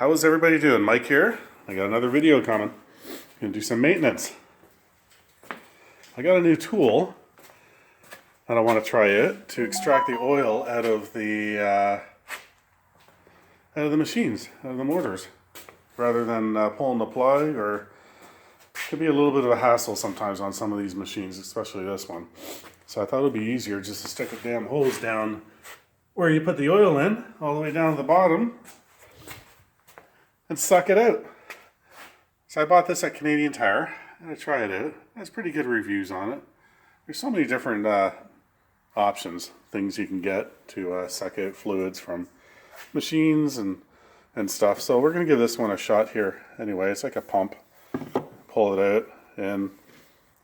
How is everybody doing? Mike here. I got another video coming. Gonna do some maintenance. I got a new tool and I want to try it to extract the oil out of the machines, out of the motors, rather than pulling the plug. Or it could be a little bit of a hassle sometimes on some of these machines, especially this one. So I thought it would be easier just to stick a damn hose down where you put the oil in, all the way down to the bottom, and suck it out. So I bought this at Canadian Tire, and I tried it out. It has pretty good reviews on it. There's so many different options, things you can get to suck out fluids from machines and stuff. So we're going to give this one a shot here. Anyway, it's like a pump. Pull it out, and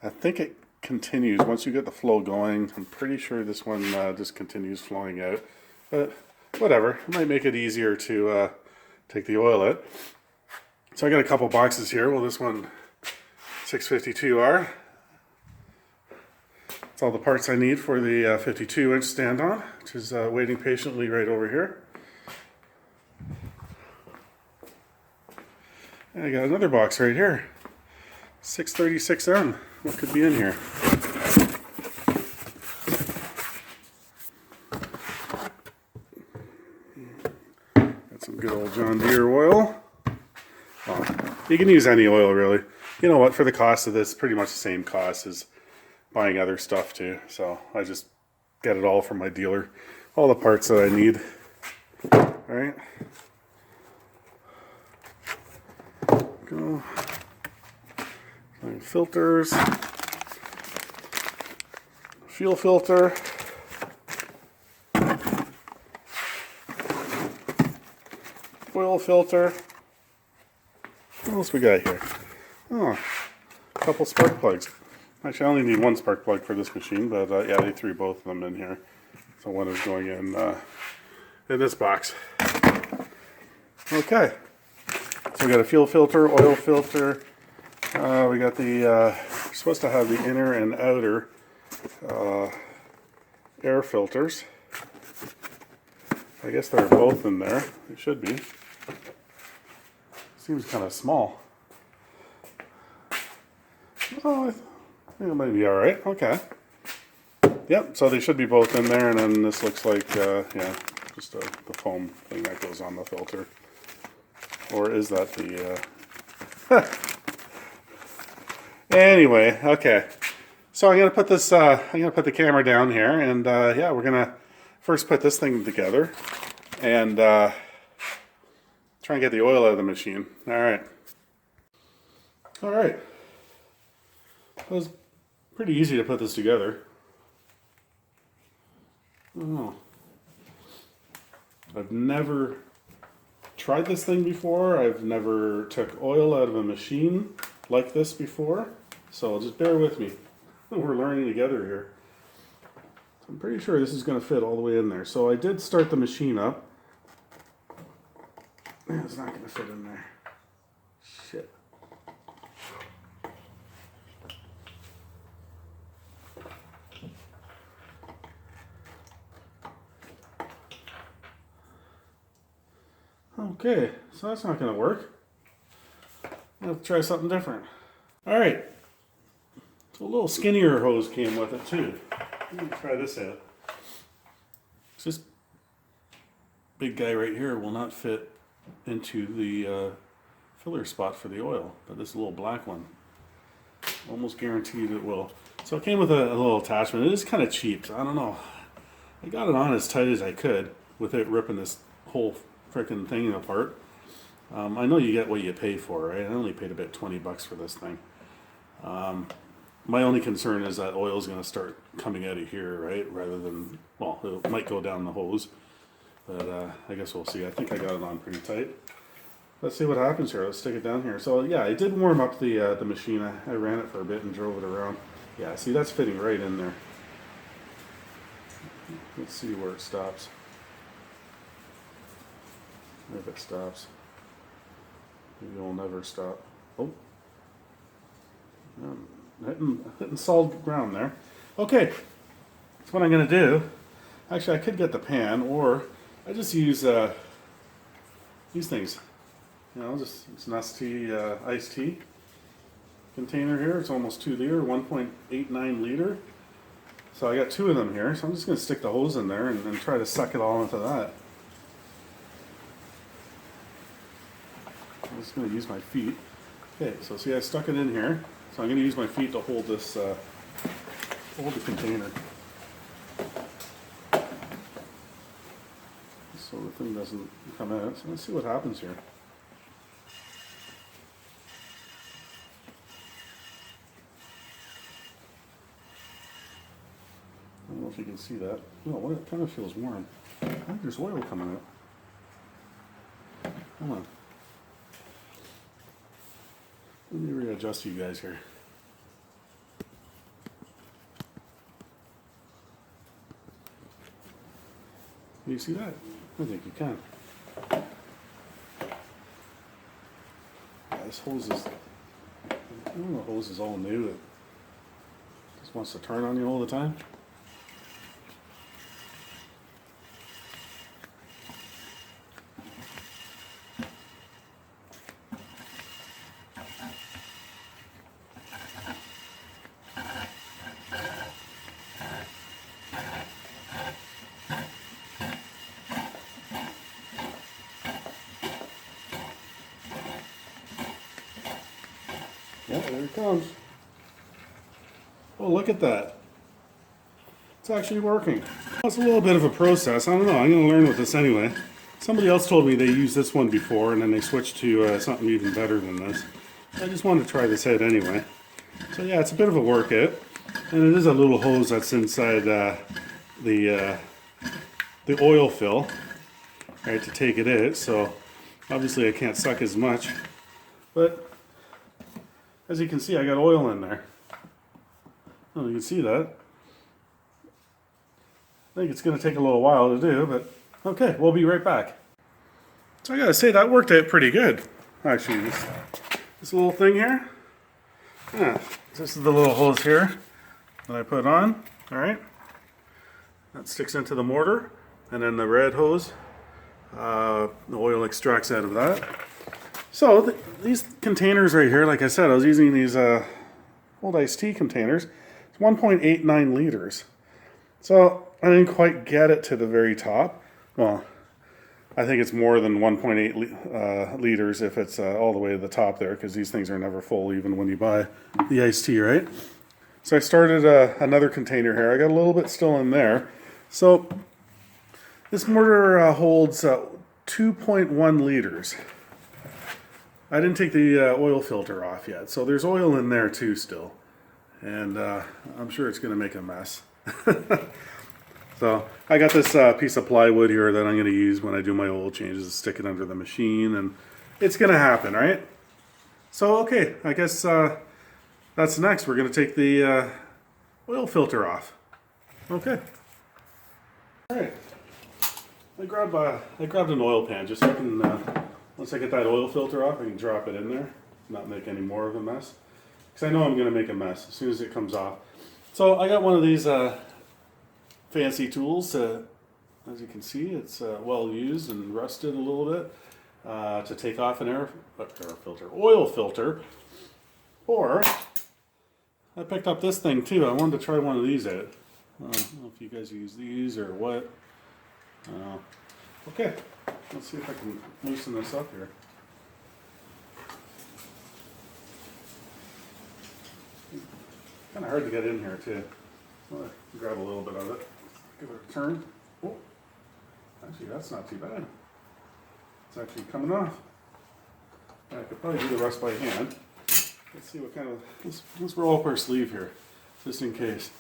I think it continues once you get the flow going. I'm pretty sure this one just continues flowing out, but whatever. It might make it easier to take the oil out. So I got a couple boxes here. Well, this one 652R. It's all the parts I need for the 52-inch stand-on, which is waiting patiently right over here. And I got another box right here. 636M. What could be in here? Got some good old John Deere oil. Well, you can use any oil really. You know what, for the cost of this, pretty much the same cost as buying other stuff too. So I just get it all from my dealer. All the parts that I need. Alright. Go. Filters. Fuel filter. Oil filter. What else we got here? Oh, a couple spark plugs. Actually, I only need one spark plug for this machine, but yeah, they threw both of them in here. So one is going in this box. Okay. So we got a fuel filter, oil filter. We got the, we're supposed to have the inner and outer air filters. I guess they're both in there. They should be. Seems kind of small. Oh, I think it might be alright. Okay. Yep, so they should be both in there, and then this looks like, yeah, just the foam thing that goes on the filter. Or is that the, Anyway, okay. So I'm gonna put this. I'm gonna put the camera down here, and yeah, we're gonna first put this thing together, and try and get the oil out of the machine. All right. All right. It was pretty easy to put this together. Oh. I've never tried this thing before. I've never took oil out of a machine like this before, so just bear with me. We're learning together here. I'm pretty sure this is going to fit all the way in there. So I did start the machine up. It's not going to fit in there. Shit. Okay, so that's not going to work. I'll have to try something different. Alright. So a little skinnier hose came with it too. Let me try this out. This big guy right here will not fit into the filler spot for the oil, but this little black one, almost guaranteed it will. So it came with a little attachment. It is kind of cheap, so I don't know. I got it on as tight as I could without ripping this whole freaking thing apart. I know you get what you pay for, right? I only paid about 20 bucks for this thing. My only concern is that oil is going to start coming out of here, right? Rather than, well, it might go down the hose, but I guess we'll see. I think I got it on pretty tight. Let's see what happens here. Let's stick it down here. So yeah, I did warm up the machine. I ran it for a bit and drove it around. Yeah, see, that's fitting right in there. Let's see where it stops. If it stops. Maybe it'll never stop. Oh. Hitting solid ground there. Okay. That's what I'm going to do. Actually, I could get the pan, or I just use these things. You know, just it's an ST iced tea container here. It's almost 2 liter, 1.89 liter. So I got 2 of them here. So I'm just going to stick the hose in there and try to suck it all into that. I'm just going to use my feet. Okay, so see I stuck it in here. So I'm going to use my feet to hold this, hold the container. So the thing doesn't come out. So let's see what happens here. I don't know if you can see that. No, well, it kind of feels warm. I think there's oil coming out. Hold on. Let me readjust you guys here. Can you see that? I think you can. Yeah, this hose is, I don't know, the hose is all new. It just wants to turn on you all the time. Yeah, there it comes. Oh, look at that. It's actually working. It's a little bit of a process. I don't know. I'm going to learn with this anyway. Somebody else told me they used this one before and then they switched to something even better than this. I just wanted to try this out anyway. So yeah, it's a bit of a workout. And it is a little hose that's inside the oil fill, right, to take it in. So obviously I can't suck as much. But as you can see, I got oil in there. Oh, you can see that. I think it's going to take a little while to do, but okay, we'll be right back. So I gotta say, that worked out pretty good. Actually, this little thing here. Yeah, this is the little hose here that I put on. All right, that sticks into the mortar, and then the red hose, the oil extracts out of that. So these containers right here, like I said, I was using these old iced tea containers. It's 1.89 liters. So I didn't quite get it to the very top. Well, I think it's more than 1.8 liters if it's all the way to the top there, because these things are never full even when you buy the iced tea, right? So I started another container here. I got a little bit still in there. So this mortar holds 2.1 liters. I didn't take the oil filter off yet, so there's oil in there too still. And I'm sure it's going to make a mess. So I got this piece of plywood here that I'm going to use when I do my oil changes, stick it under the machine, and it's going to happen, right? So okay, I guess that's next. We're going to take the oil filter off. Okay. All right. I grabbed an oil pan just so I can, once I get that oil filter off, I can drop it in there, not make any more of a mess. Because I know I'm going to make a mess as soon as it comes off. So I got one of these fancy tools. As you can see, it's well used and rusted a little bit to take off an oil filter. Or I picked up this thing too. I wanted to try one of these out. I don't know if you guys use these or what. Okay, let's see if I can loosen this up here. Kind of hard to get in here too. I'm going to grab a little bit of it. Give it a turn. Oh, actually that's not too bad. It's actually coming off. I could probably do the rest by hand. Let's see what kind of, let's roll up our sleeve here, just in case.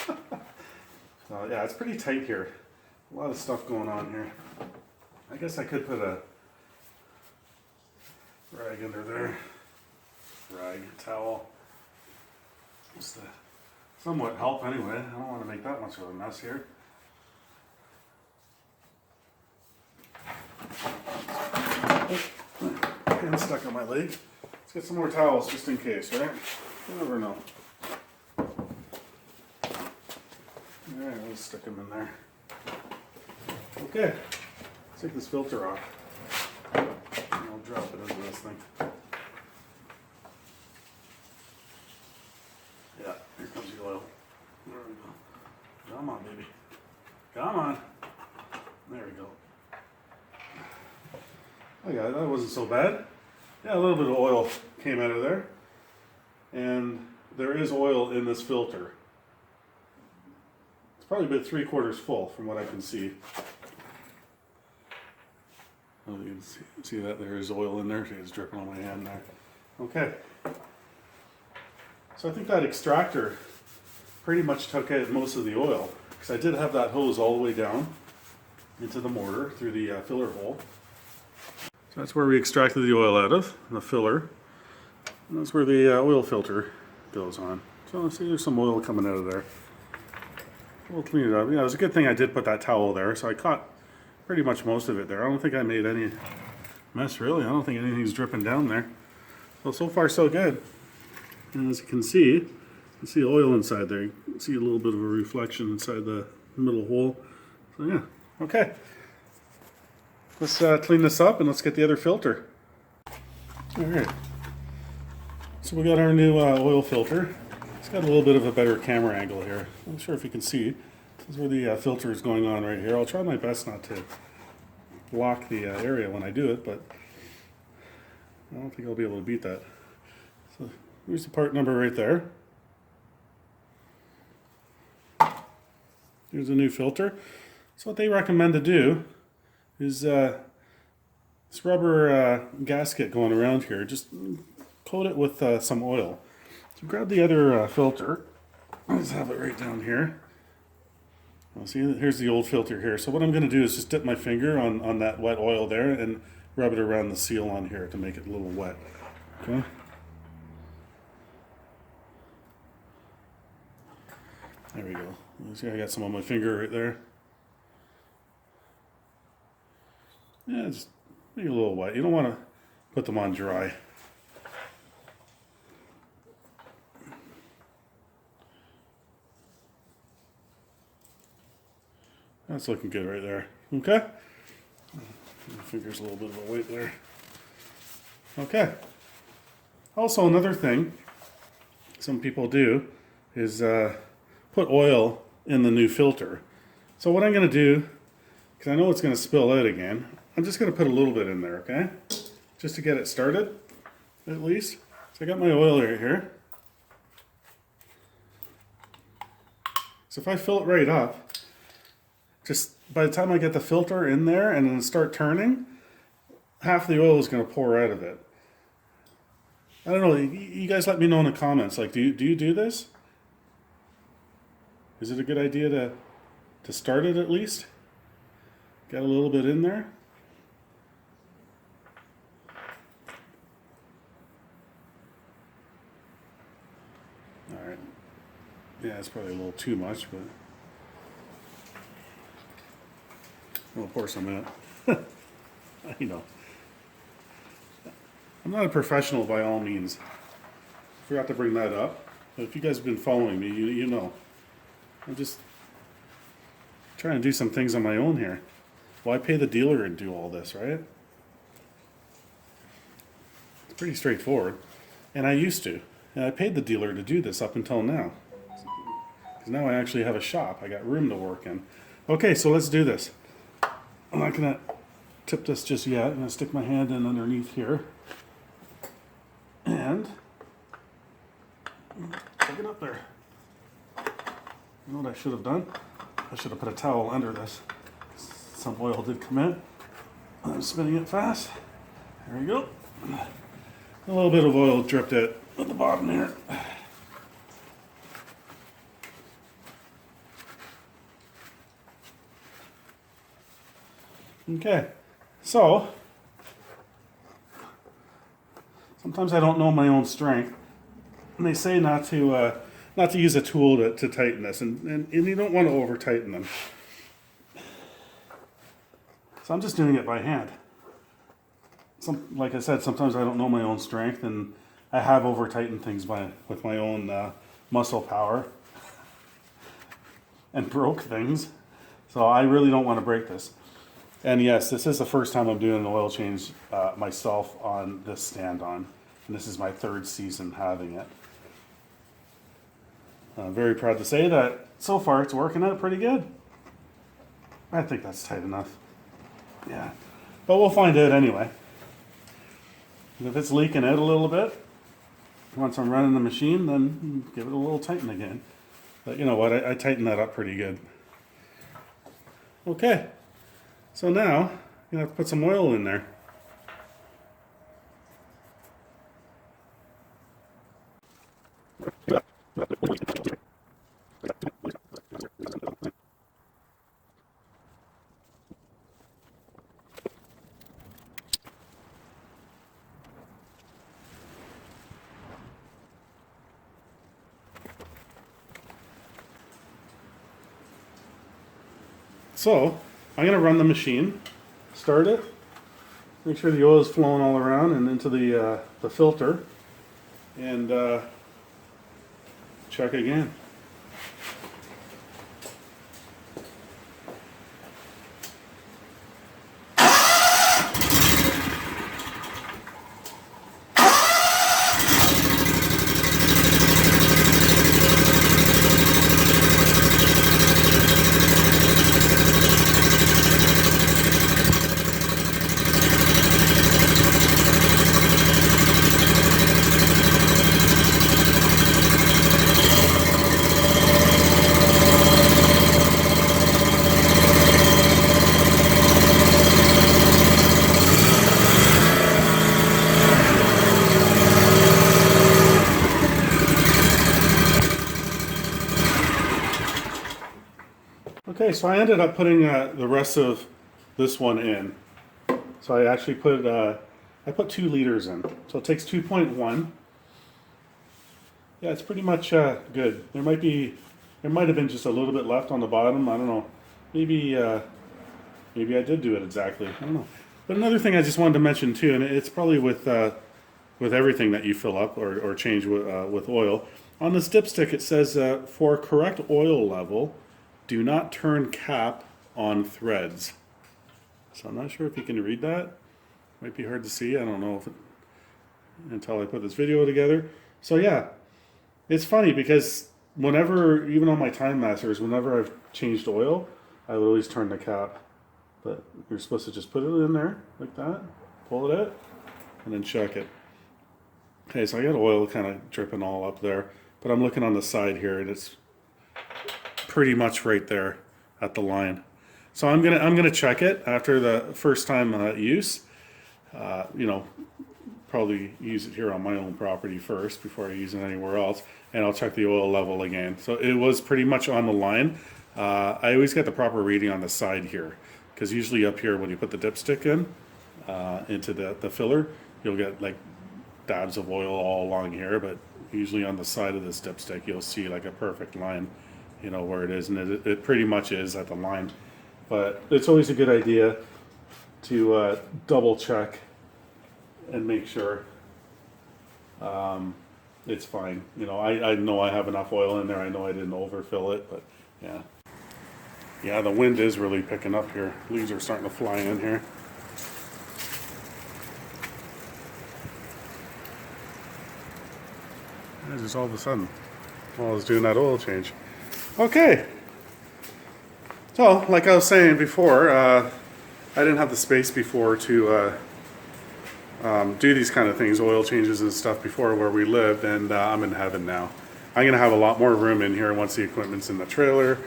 Yeah, it's pretty tight here. A lot of stuff going on here. I guess I could put a rag under there. Rag, towel. Just to somewhat help anyway. I don't want to make that much of a mess here. Hand stuck on my leg. Let's get some more towels just in case, right? You never know. Alright, let's stick them in there. Okay, let's take this filter off. And I'll drop it into this thing. Yeah, here comes the oil. There we go. Come on, baby. Come on. There we go. Oh yeah, that wasn't so bad. Yeah, a little bit of oil came out of there. And there is oil in this filter. It's probably about 3/4 full from what I can see. Oh, you can see that there is oil in there. It's dripping on my hand there. Okay. So I think that extractor pretty much took out most of the oil, because I did have that hose all the way down into the mortar through the filler hole. So that's where we extracted the oil out of, the filler. And that's where the oil filter goes on. So see, there's some oil coming out of there. We'll clean it up. Yeah, it was a good thing I did put that towel there, so I caught pretty much most of it there. I don't think I made any mess, really. I don't think anything's dripping down there. So far so good. And as you can see oil inside there. You can see a little bit of a reflection inside the middle hole. So yeah, okay. Let's clean this up and let's get the other filter. All right. So we got our new oil filter. It's got a little bit of a better camera angle here. I'm not sure if you can see. This is where the filter is going on right here. I'll try my best not to block the area when I do it, but I don't think I'll be able to beat that. So here's the part number right there. Here's a new filter. So what they recommend to do is this rubber gasket going around here, just coat it with some oil. So grab the other filter. I'll just have it right down here. Well, see, here's the old filter here. So what I'm going to do is just dip my finger on that wet oil there and rub it around the seal on here to make it a little wet. Okay. There we go. You see, I got some on my finger right there. Yeah, just make it a little wet. You don't want to put them on dry. That's looking good right there. Okay. My finger's a little bit of a weight there. Okay. Also, another thing some people do is put oil in the new filter. So what I'm going to do, because I know it's going to spill out again, I'm just going to put a little bit in there, okay? Just to get it started, at least. So I got my oil right here. So if I fill it right up, just by the time I get the filter in there and then start turning, half the oil is going to pour out of it. I don't know, you guys let me know in the comments, like, do you do this? Is it a good idea to start it at least? Get a little bit in there. All right. Yeah, it's probably a little too much, but I'll pour some in. You know, I'm not a professional by all means. Forgot to bring that up. But if you guys have been following me, you know. I'm just trying to do some things on my own here. Why pay the dealer and do all this, right? It's pretty straightforward. And I used to. And I paid the dealer to do this up until now. Because now I actually have a shop. I got room to work in. Okay, so let's do this. I'm not going to tip this just yet. I'm going to stick my hand in underneath here. And pick it up there. You know what I should have done? I should have put a towel under this. Some oil did come in. I'm spinning it fast. There we go. A little bit of oil dripped out at the bottom here. Okay, so sometimes I don't know my own strength, and they say not to use a tool to tighten this, and you don't want to over tighten them. So I'm just doing it by hand. Like I said, sometimes I don't know my own strength, and I have over tightened things with my own muscle power, and broke things. So I really don't want to break this. And yes, this is the first time I'm doing an oil change myself on this stand-on. And this is my 3rd season having it. I'm very proud to say that so far it's working out pretty good. I think that's tight enough. Yeah, but we'll find out anyway. If it's leaking out a little bit, once I'm running the machine, then give it a little tighten again. But you know what, I tightened that up pretty good. Okay, so now I'm gonna have to put some oil in there. So I'm going to run the machine, start it, make sure the oil is flowing all around and into the filter, and check again. Okay, so I ended up putting the rest of this one in. So I actually put I put 2 liters in. So it takes 2.1. Yeah, it's pretty much good. There might have been just a little bit left on the bottom. I don't know. Maybe maybe I did do it exactly. I don't know. But another thing I just wanted to mention too, and it's probably with everything that you fill up or change with oil. On this dipstick, it says for correct oil level, do not turn cap on threads. So I'm not sure if you can read that. Might be hard to see. I don't know if until I put this video together. So yeah, it's funny because whenever, even on my Time Masters, whenever I've changed oil, I would always turn the cap. But you're supposed to just put it in there like that, pull it out, and then check it. Okay, so I got oil kind of dripping all up there, but I'm looking on the side here, and it's pretty much right there at the line. So I'm gonna check it after the first time use. You know, probably use it here on my own property first before I use it anywhere else, and I'll check the oil level again. So it was pretty much on the line. I always get the proper reading on the side here, because usually up here when you put the dipstick in into the filler, you'll get like dabs of oil all along here, but usually on the side of this dipstick you'll see like a perfect line, you know, where it is, and it pretty much is at the line. But it's always a good idea to double check and make sure it's fine. You know, I know I have enough oil in there. I know I didn't overfill it, but yeah. Yeah, the wind is really picking up here. Leaves are starting to fly in here. And just all of a sudden, while I was doing that oil change. Okay. So, like I was saying before, I didn't have the space before to do these kind of things, oil changes and stuff before where we lived, and I'm in heaven now. I'm going to have a lot more room in here once the equipment's in the trailer.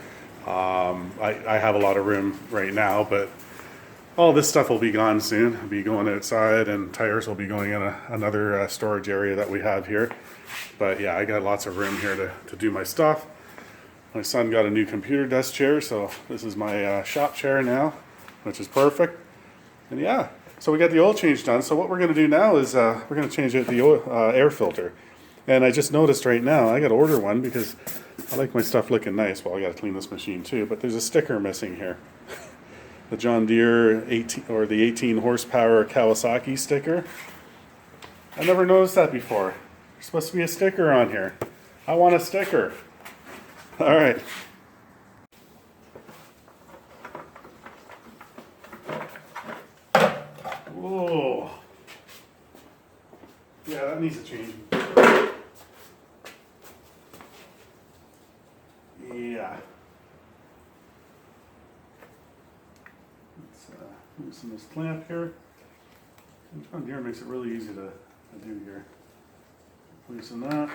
I have a lot of room right now, but all this stuff will be gone soon. I'll be going outside, and tires will be going in another storage area that we have here. But yeah, I got lots of room here to do my stuff. My son got a new computer desk chair, so this is my shop chair now, which is perfect. And yeah, so we got the oil change done. So what we're going to do now is we're going to change out the oil, air filter. And I just noticed right now, I got to order one because I like my stuff looking nice. Well, I got to clean this machine too, but there's a sticker missing here. The John Deere 18 or the 18 horsepower Kawasaki sticker. I never noticed that before. There's supposed to be a sticker on here. I want a sticker. All right. Whoa. Yeah, that needs a change. Yeah. Let's loosen this clamp here. John Deere makes it really easy to do here. Loosen that.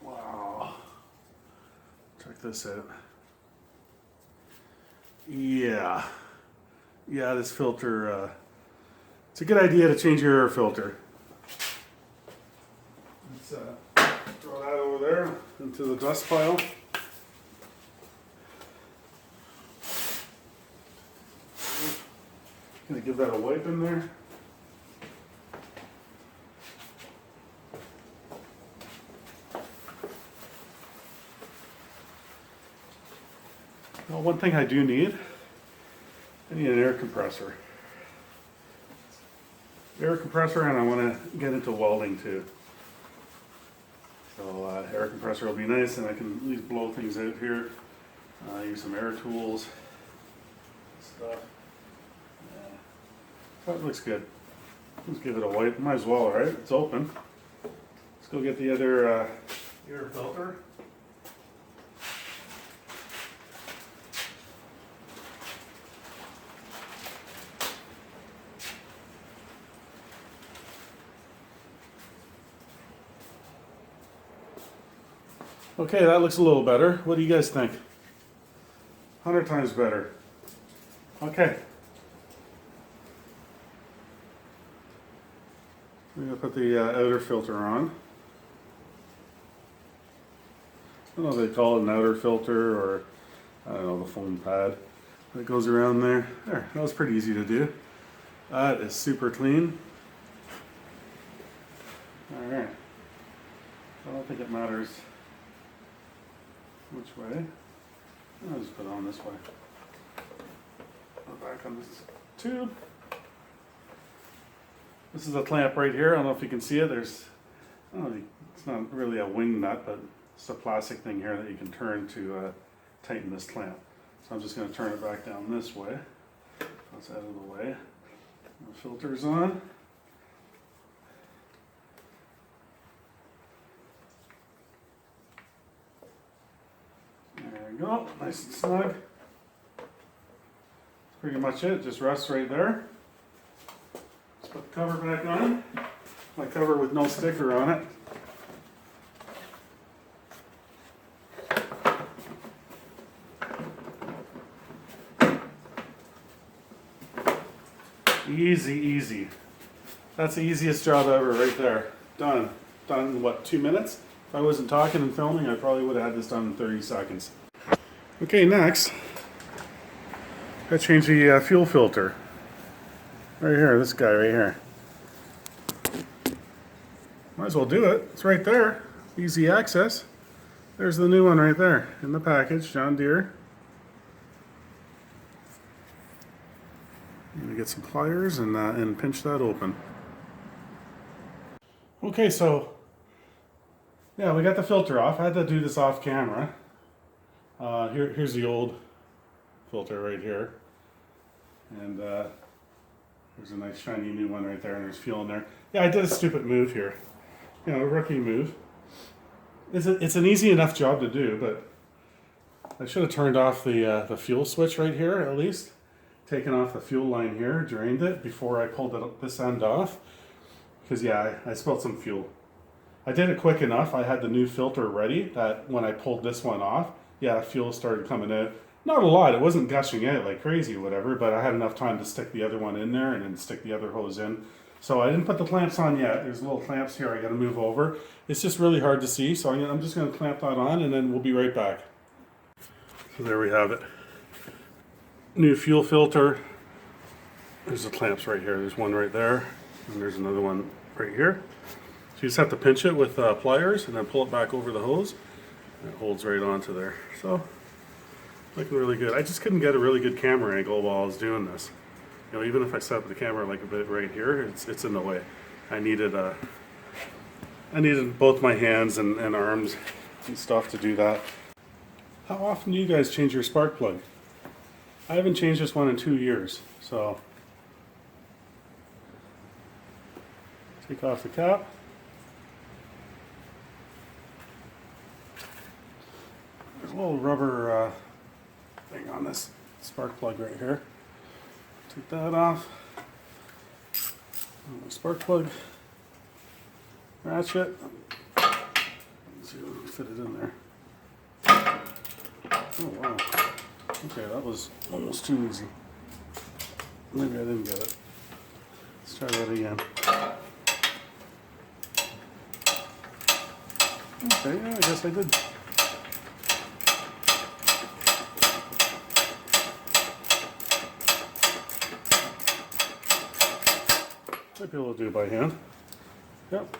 Wow. Check this out. Yeah. Yeah, this filter, it's a good idea to change your air filter. Let's throw that over there into the dust pile. Gonna give that a wipe in there. Well, one thing I do need, I need an air compressor. Air compressor, and I want to get into welding too. So air compressor will be nice, and I can at least blow things out here. Use some air tools, stuff. That looks good. Let's give it a wipe. Might as well, right? It's open. Let's go get the other air filter. Okay, that looks a little better. What do you guys think? 100 times better. Okay. I'm going to put the outer filter on. I don't know if they call it an outer filter or, I don't know, the foam pad that goes around there. There, that was pretty easy to do. That is super clean. Alright. I don't think it matters which way. I'll just put it on this way. Put it back on this tube. This is a clamp right here. I don't know if you can see it. There's, I don't know, it's not really a wing nut, but it's a plastic thing here that you can turn to tighten this clamp. So I'm just going to turn it back down this way. That's out of the way. The filter's on. There we go, nice and snug. That's pretty much it, just rests right there. Let's put the cover back on. My cover with no sticker on it. Easy, easy. That's the easiest job ever right there. Done. Done in what, 2 minutes? If I wasn't talking and filming, I probably would have had this done in 30 seconds. Okay, next, I change the fuel filter. Right here, this guy right here. Might as well do it. It's right there. Easy access. There's the new one right there in the package, John Deere. I'm gonna get some pliers and pinch that open. Okay, so yeah, we got the filter off. I had to do this off camera. Here's the old filter right here, and there's a nice shiny new one right there, and there's fuel in there. Yeah, I did a stupid move here. You know, a rookie move. It's an easy enough job to do, but I should have turned off the fuel switch right here at least. Taken off the fuel line here, drained it before I pulled this end off. Because yeah, I spilled some fuel. I did it quick enough. I had the new filter ready that when I pulled this one off, yeah, fuel started coming out. Not a lot, it wasn't gushing out like crazy or whatever, but I had enough time to stick the other one in there and then stick the other hose in. So I didn't put the clamps on yet. There's little clamps here I gotta move over. It's just really hard to see, so I'm just gonna clamp that on and then we'll be right back. So there we have it. New fuel filter. There's the clamps right here. There's one right there, and there's another one right here. So you just have to pinch it with pliers and then pull it back over the hose. And it holds right onto there. So, looking really good. I just couldn't get a really good camera angle while I was doing this. You know, even if I set up the camera like a bit right here, it's in the way. I needed both my hands and arms and stuff to do that. How often do you guys change your spark plug? I haven't changed this one in 2 years, so take off the cap. There's a little rubber thing on this spark plug right here. Take that off. Spark plug ratchet. Let's see if we can fit it in there. Oh wow. Okay, that was almost too easy. Maybe I didn't get it. Let's try that again. Okay, yeah, I guess I did. Might be able to do it by hand. Yep.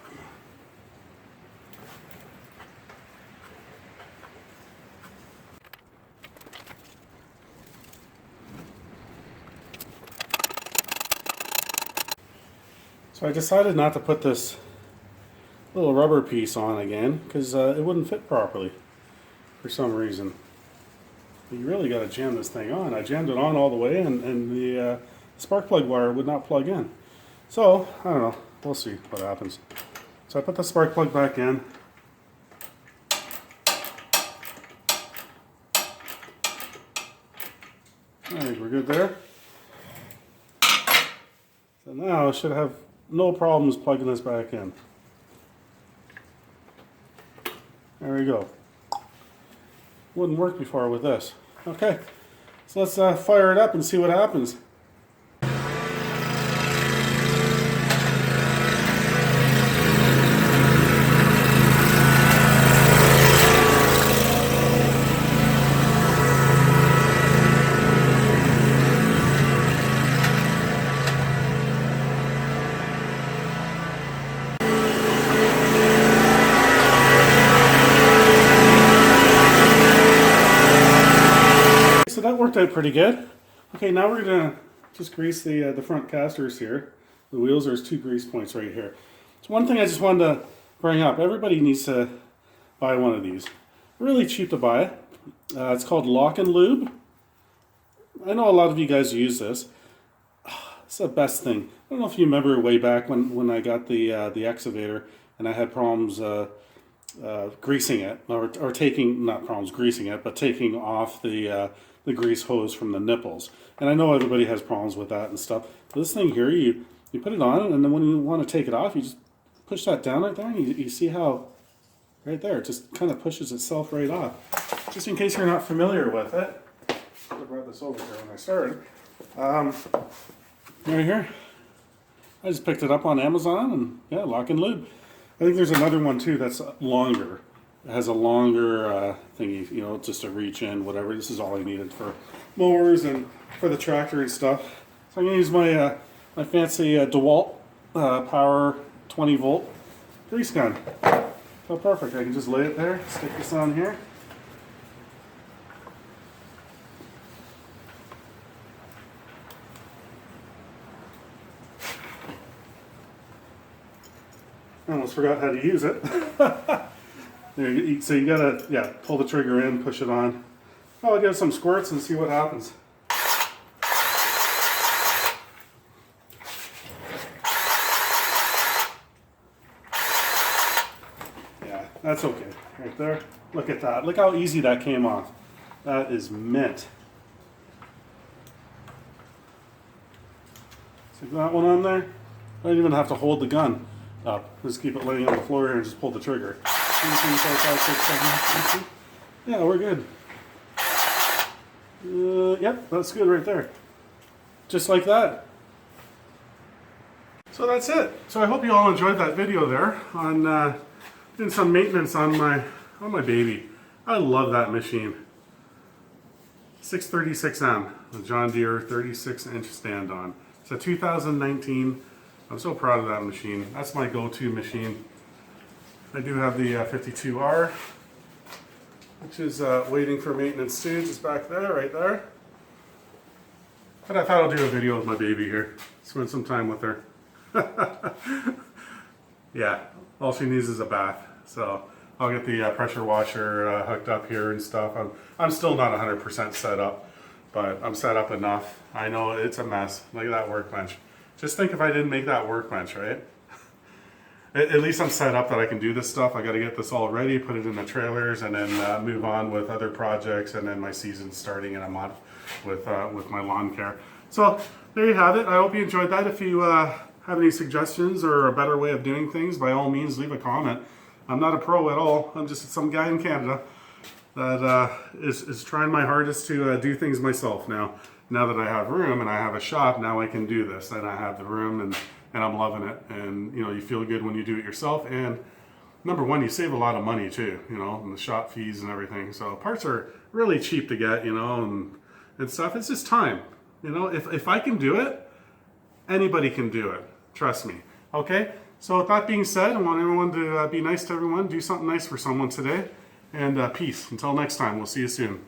So I decided not to put this little rubber piece on again because it wouldn't fit properly for some reason. You really got to jam this thing on. I jammed it on all the way and the spark plug wire would not plug in. So, I don't know. We'll see what happens. So I put the spark plug back in. I think we're good there. So now I should have no problems plugging this back in. There we go. Wouldn't work before with this. Okay, so let's fire it up and see what happens. So that worked out pretty good. Okay, now we're gonna just grease the front casters here. The wheels, there's 2 grease points right here. So one thing I just wanted to bring up, everybody needs to buy one of these. Really cheap to buy. It's called Lock and Lube. I know a lot of you guys use this. It's the best thing. I don't know if you remember way back when I got the excavator and I had problems greasing it, or taking, not problems greasing it, but taking off the grease hose from the nipples. And I know everybody has problems with that and stuff. But this thing here, you put it on, and then when you want to take it off, you just push that down right there, and you see how, right there, it just kind of pushes itself right off. Just in case you're not familiar with it, I brought this over here when I started. Right here, I just picked it up on Amazon, and yeah, Lock and Lube. I think there's another one too that's longer. It has a longer thingy, you know, just to reach in, whatever. This is all I needed for mowers and for the tractor and stuff. So I'm going to use my my fancy DeWalt Power 20 volt grease gun. So perfect. I can just lay it there, stick this on here. I almost forgot how to use it. So you gotta, yeah, pull the trigger in, push it on. I'll give some squirts and see what happens. Yeah, that's okay. Right there. Look at that. Look how easy that came off. That is mint. Stick that one on there. I don't even have to hold the gun up. Just keep it laying on the floor here and just pull the trigger. 1, 2, 3, 4, 5, 6, 7, 8, 9, 10. Yeah, we're good. Yep, that's good right there. Just like that. So that's it. So I hope you all enjoyed that video there on doing some maintenance on my baby. I love that machine. 636M, the John Deere 36-inch stand-on. It's a 2019. I'm so proud of that machine. That's my go-to machine. I do have the 52R, which is waiting for maintenance too, just back there, right there. But I thought I'll do a video with my baby here. Spend some time with her. Yeah, all she needs is a bath. So I'll get the pressure washer hooked up here and stuff. I'm still not 100% set up. but I'm set up enough. I know it's a mess. Look at that workbench. Just think if I didn't make that workbench, right? At least I'm set up that I can do this stuff. I got to get this all ready, put it in the trailers, and then move on with other projects, and then my season's starting in a month with my lawn care. So there you have it. I hope you enjoyed that. If you have any suggestions or a better way of doing things, by all means, leave a comment. I'm not a pro at all. I'm just some guy in Canada that is trying my hardest to do things myself now. Now that I have room and I have a shop, now I can do this. And I have the room and I'm loving it. And you know, you feel good when you do it yourself. And number one, you save a lot of money too, you know, and the shop fees and everything. So parts are really cheap to get, you know, and stuff. It's just time. You know, if I can do it, anybody can do it. Trust me. Okay? So with that being said, I want everyone to be nice to everyone. Do something nice for someone today. And peace. Until next time, we'll see you soon.